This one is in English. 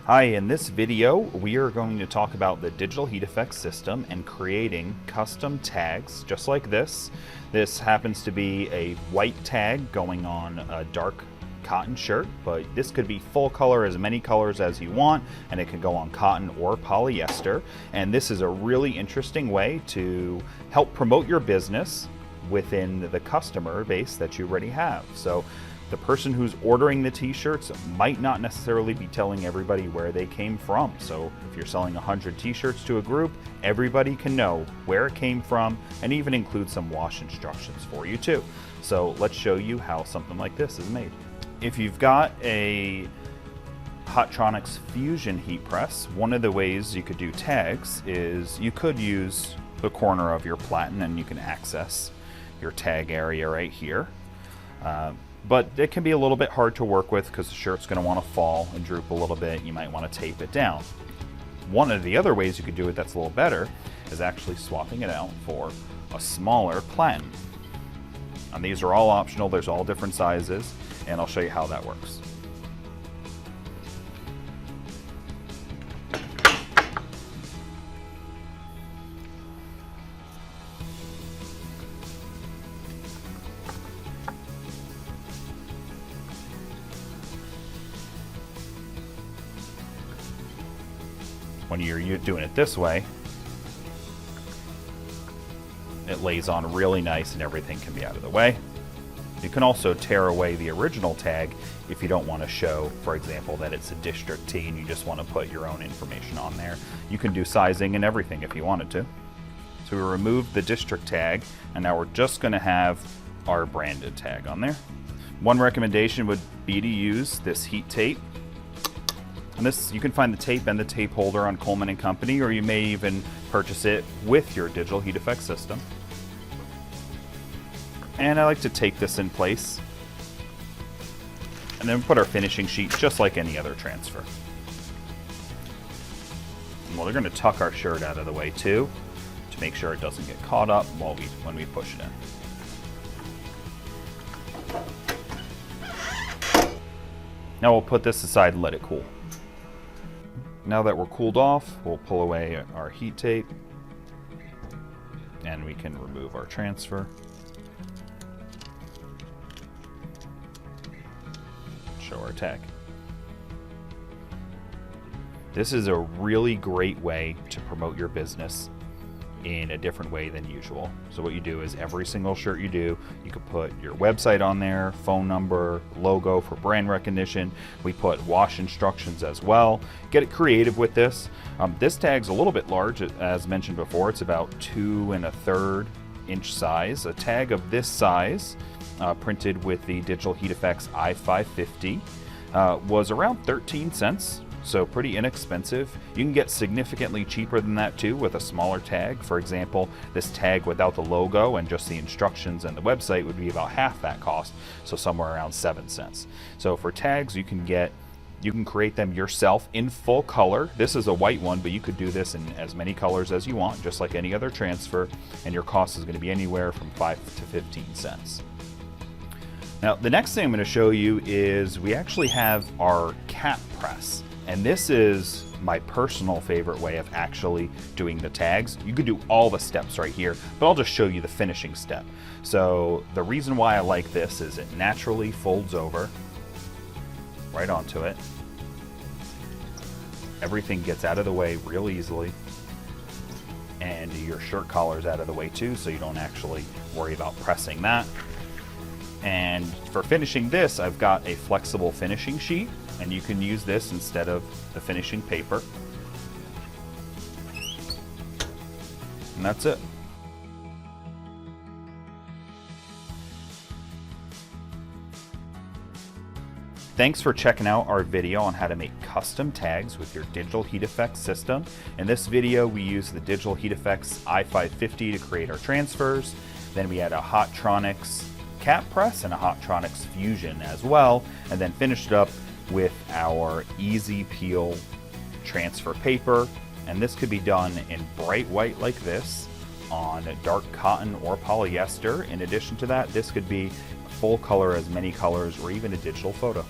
Hi, in this video we are going to talk about the DigitalHeat FX system and creating custom tags just like this. This happens to be a white tag going on a dark cotton shirt, but this could be full color, as many colors as you want, and it can go on cotton or polyester. And this is a really interesting way to help promote your business within the customer base that you already have. So the person who's ordering the t-shirts might not necessarily be telling everybody where they came from. So if you're selling 100 t-shirts to a group, everybody can know where it came from and even include some wash instructions for you too. So let's show you how something like this is made. If you've got a Hotronix Fusion heat press, one of the ways you could do tags is you could use the corner of your platen and you can access your tag area right here. But it can be a little bit hard to work with because the shirt's going to want to fall and droop a little bit. You might want to tape it down. One of the other ways you could do it that's a little better is actually swapping it out for a smaller platen. And these are all optional. There's all different sizes, and I'll show you how that works. When you're doing it this way, it lays on really nice and everything can be out of the way. You can also tear away the original tag if you don't want to show, for example, that it's a District T and you just want to put your own information on there. You can do sizing and everything if you wanted to. So we removed the district tag and now we're just going to have our branded tag on there. One recommendation would be to use this heat tape. And this, you can find the tape and the tape holder on Coleman & Company, or you may even purchase it with your DigitalHeat FX system. And I like to take this in place and then put our finishing sheet just like any other transfer. And well, we're going to tuck our shirt out of the way too to make sure it doesn't get caught up when we push it in. Now we'll put this aside and let it cool. Now that we're cooled off, we'll pull away our heat tape and we can remove our transfer. Show our tag. This is a really great way to promote your business in a different way than usual. So what you do is every single shirt you do, you could put your website on there, phone number, logo for brand recognition. We put wash instructions as well. Get it creative with this. This tag's a little bit large, as mentioned before. It's about 2 1/3 inch size. A tag of this size, printed with the DigitalHeat FX i550, was around 13 cents. So pretty inexpensive. You can get significantly cheaper than that too with a smaller tag. For example, this tag without the logo and just the instructions and the website would be about half that cost, so somewhere around 7 cents. So for tags, you can create them yourself in full color. This is a white one, but you could do this in as many colors as you want, just like any other transfer, and your cost is going to be anywhere from 5 to 15 cents. Now, the next thing I'm going to show you is we actually have our cap press. And this is my personal favorite way of actually doing the tags. You could do all the steps right here, but I'll just show you the finishing step. So the reason why I like this is it naturally folds over right onto it. Everything gets out of the way real easily. And your shirt collar's out of the way too, so you don't actually worry about pressing that. And for finishing this, I've got a flexible finishing sheet, and you can use this instead of the finishing paper. And that's it. Thanks for checking out our video on how to make custom tags with your DigitalHeat FX system. In this video, we used the DigitalHeat FX i550 to create our transfers. Then we had a Hotronix cap press and a Hotronix Fusion as well, and then finished it up with our easy peel transfer paper. And this could be done in bright white like this, on dark cotton or polyester. In addition to that, this could be full color, as many colors, or even a digital photo.